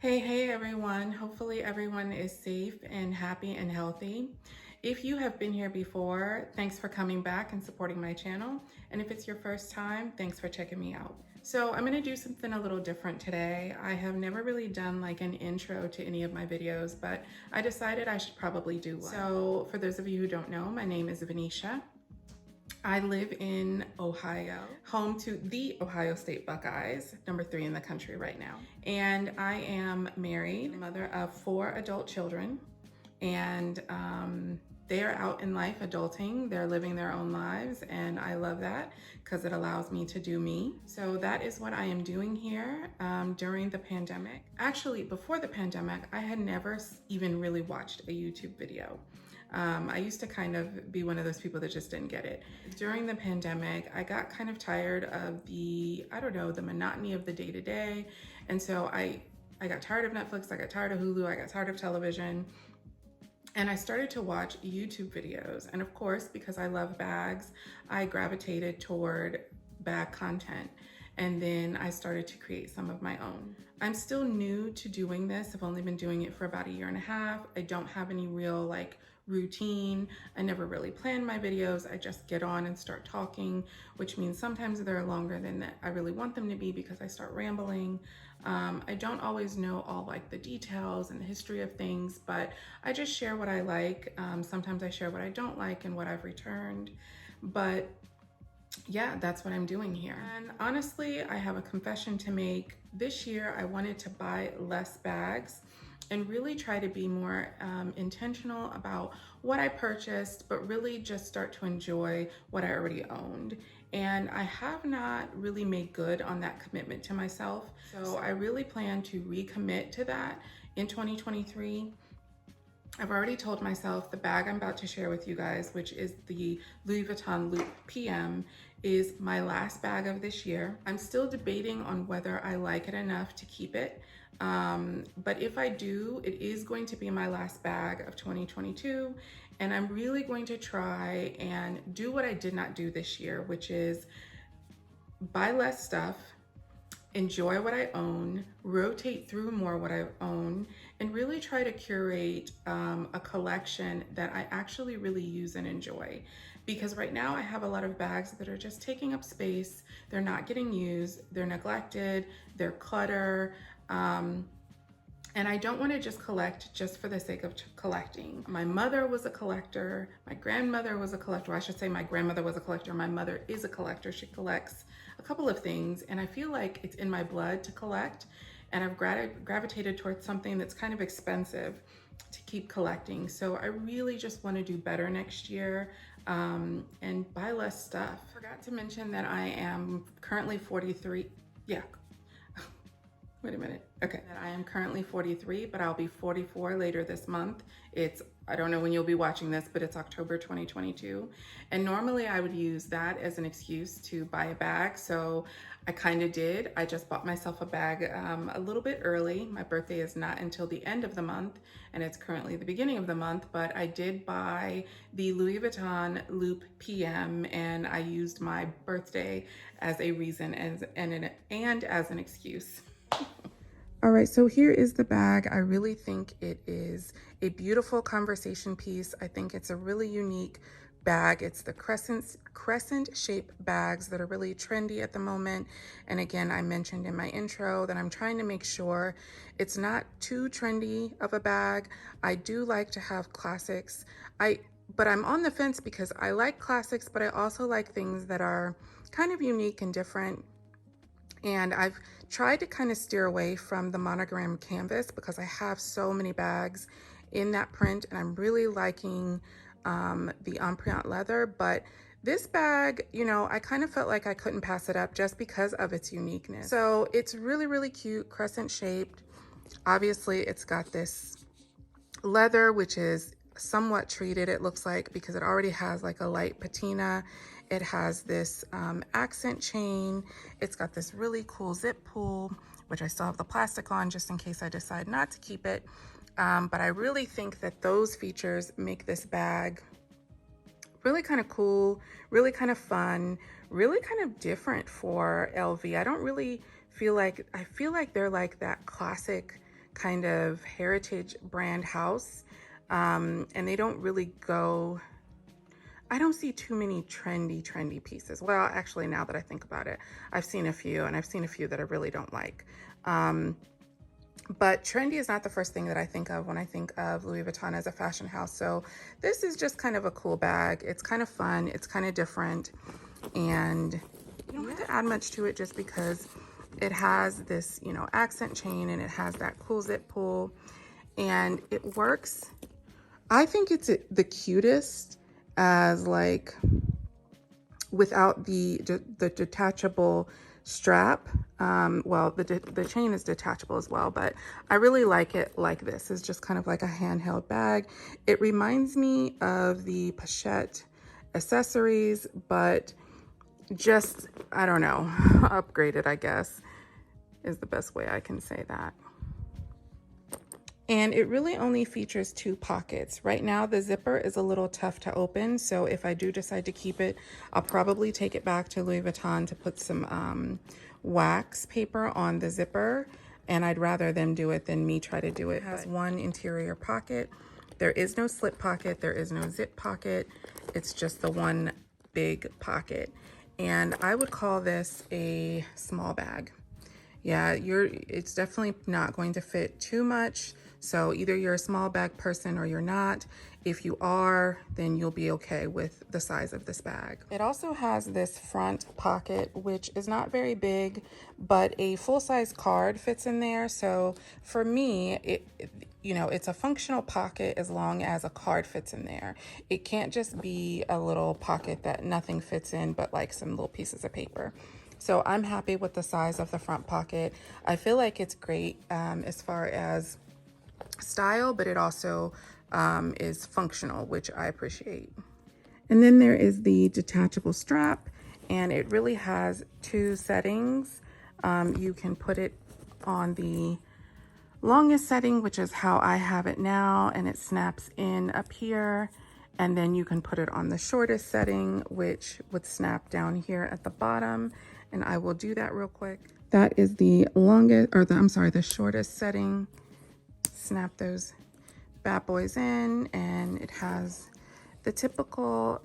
Hey everyone. Hopefully everyone is safe and happy and healthy. If you have been here before, thanks for coming back and supporting my channel. And if it's your first time, thanks for checking me out. So I'm gonna do something a little different today. I have never really done like an intro to any of my videos, but I decided I should probably do one. So for those of you who don't know, my name is Venetia. I live in Ohio, home to the Ohio State Buckeyes, number 3 in the country right now. And I am married, mother of 4 adult children, and they are out in life adulting. They're living their own lives, and I love that because it allows me to do me. So that is what I am doing here during the pandemic. Actually, before the pandemic, I had never even really watched a YouTube video. I used to kind of be one of those people that just didn't get it. During the pandemic, I got kind of tired of the monotony of the day-to-day. And so I got tired of Netflix, I got tired of Hulu, I got tired of television. And I started to watch YouTube videos. And of course, because I love bags, I gravitated toward bag content. And then I started to create some of my own. I'm still new to doing this. I've only been doing it for about 1.5 years. I don't have any real routine. I never really plan my videos. I just get on and start talking, which means sometimes they're longer than I really want them to be because I start rambling. I don't always know all the details and the history of things, but I just share what I like. Sometimes I share what I don't like and what I've returned, but yeah, that's what I'm doing here. And honestly, I have a confession to make. This year, I wanted to buy less bags and really try to be more intentional about what I purchased, but really just start to enjoy what I already owned. And I have not really made good on that commitment to myself. So I really plan to recommit to that in 2023. I've already told myself the bag I'm about to share with you guys, which is the Louis Vuitton Loop PM, is my last bag of this year. I'm still debating on whether I like it enough to keep it. But if I do, it is going to be my last bag of 2022. And I'm really going to try and do what I did not do this year, which is buy less stuff, enjoy what I own, rotate through more what I own, and really try to curate a collection that I actually really use and enjoy. Because right now I have a lot of bags that are just taking up space, they're not getting used, they're neglected, they're clutter, and I don't want to just collect just for the sake of collecting. My mother was a collector, my grandmother was a collector. Well, I should say my grandmother was a collector, my mother is a collector. She collects a couple of things, and I feel like it's in my blood to collect, and I've gravitated towards something that's kind of expensive to keep collecting. So I really just want to do better next year and buy less stuff. I forgot to mention that I am currently 43. Yeah. Wait a minute. Okay. I am currently 43, but I'll be 44 later this month. I don't know when you'll be watching this, but it's October 2022. And normally I would use that as an excuse to buy a bag. So I kind of did. I just bought myself a bag a little bit early. My birthday is not until the end of the month, and it's currently the beginning of the month, but I did buy the Louis Vuitton Loop PM, and I used my birthday as a reason and as an excuse. All right, so here is the bag. I really think it is a beautiful conversation piece. I think it's a really unique bag. It's the crescent shape bags that are really trendy at the moment. And again, I mentioned in my intro that I'm trying to make sure it's not too trendy of a bag. I do like to have classics. But I'm on the fence because I like classics, but I also like things that are kind of unique and different. And I've tried to kind of steer away from the monogram canvas because I have so many bags in that print, and I'm really liking the Empreinte leather. But this bag, I kind of felt like I couldn't pass it up just because of its uniqueness. So it's really, really cute, crescent shaped. Obviously, it's got this leather, which is somewhat treated, it looks like, because it already has a light patina. It has this accent chain. It's got this really cool zip pull, which I still have the plastic on just in case I decide not to keep it. But I really think that those features make this bag really kind of cool, really kind of fun, really kind of different for LV. I don't really feel like, I feel like they're like that classic kind of heritage brand house. And they don't really go, I don't see too many trendy pieces. Well, actually, now that I think about it, I've seen a few, and I've seen a few that I really don't like. But trendy is not the first thing that I think of when I think of Louis Vuitton as a fashion house. So this is just kind of a cool bag. It's kind of fun. It's kind of different. And you don't have to add much to it just because it has this, you know, accent chain, and it has that cool zip pull, and it works. I think it's the cutest as like without the detachable strap. Well, the chain is detachable as well, but I really like it like this. It's just kind of like a handheld bag. It reminds me of the Pochette accessories, but just, I don't know, upgraded, I guess, is the best way I can say that. And it really only features 2 pockets. Right now, the zipper is a little tough to open, so if I do decide to keep it, I'll probably take it back to Louis Vuitton to put some wax paper on the zipper, and I'd rather them do it than me try to do it. It has 1 interior pocket. There is no slip pocket, there is no zip pocket. It's just the 1 big pocket. And I would call this a small bag. Yeah, it's definitely not going to fit too much. So either you're a small bag person or you're not. If you are, then you'll be okay with the size of this bag. It also has this front pocket, which is not very big, but a full-size card fits in there. So for me, you know, it's a functional pocket as long as a card fits in there. It can't just be a little pocket that nothing fits in but like some little pieces of paper. So I'm happy with the size of the front pocket. I feel like it's great as far as style, but it also is functional, which I appreciate. And then there is the detachable strap, and it really has 2 settings. You can put it on the longest setting, which is how I have it now, and it snaps in up here. And then you can put it on the shortest setting, which would snap down here at the bottom. And I will do that real quick. That is the longest, or the shortest setting. Snap those bad boys in, and it has the typical,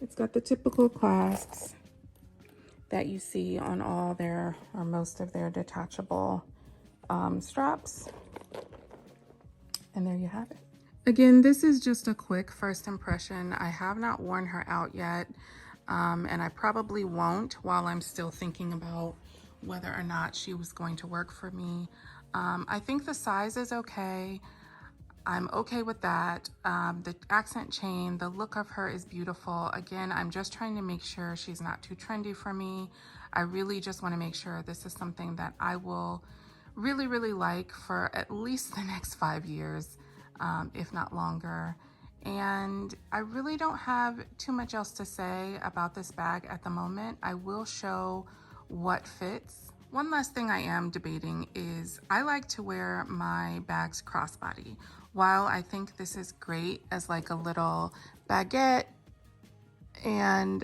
it's got the typical clasps that you see on all their, or most of their detachable straps. And there you have it. Again, this is just a quick first impression. I have not worn her out yet, and I probably won't while I'm still thinking about whether or not she was going to work for me. I think the size is okay. I'm okay with that. The accent chain, the look of her is beautiful. Again, I'm just trying to make sure she's not too trendy for me. I really just want to make sure this is something that I will really, really like for at least the next 5 years, if not longer. And I really don't have too much else to say about this bag at the moment. I will show what fits. One last thing I am debating is I like to wear my bags crossbody. While I think this is great as like a little baguette and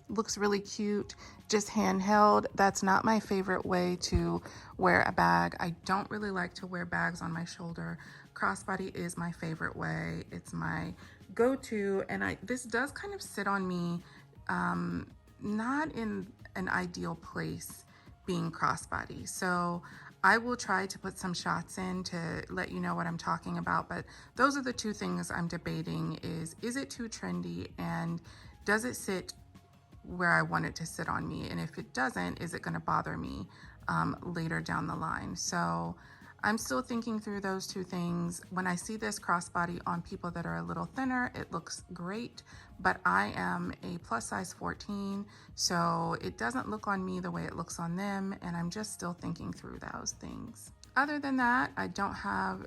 looks really cute, just handheld, that's not my favorite way to wear a bag. I don't really like to wear bags on my shoulder. Crossbody is my favorite way. It's my go-to, and this does kind of sit on me, not in an ideal place being crossbody. So I will try to put some shots in to let you know what I'm talking about, but those are the 2 things I'm debating is it too trendy, and does it sit where I want it to sit on me? And if it doesn't, is it gonna bother me later down the line? So I'm still thinking through those 2 things. When I see this crossbody on people that are a little thinner, it looks great, but I am a plus size 14, so it doesn't look on me the way it looks on them, and I'm just still thinking through those things. Other than that, I don't have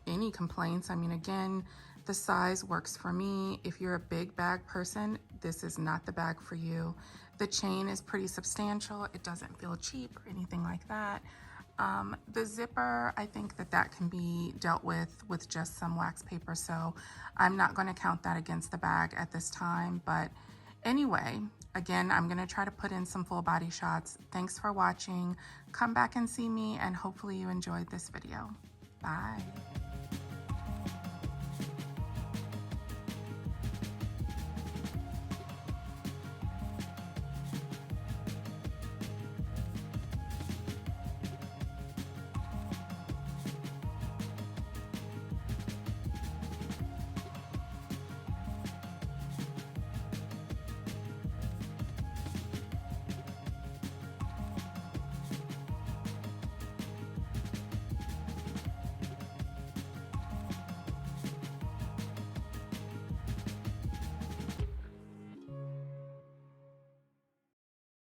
any complaints. I mean, again, the size works for me. If you're a big bag person, this is not the bag for you. The chain is pretty substantial. It doesn't feel cheap or anything like that. The zipper, I think that can be dealt with just some wax paper, so I'm not going to count that against the bag at this time. But Anyway, again, I'm gonna try to put in some full body shots. Thanks for watching. Come back and see me, and hopefully you enjoyed this video. Bye.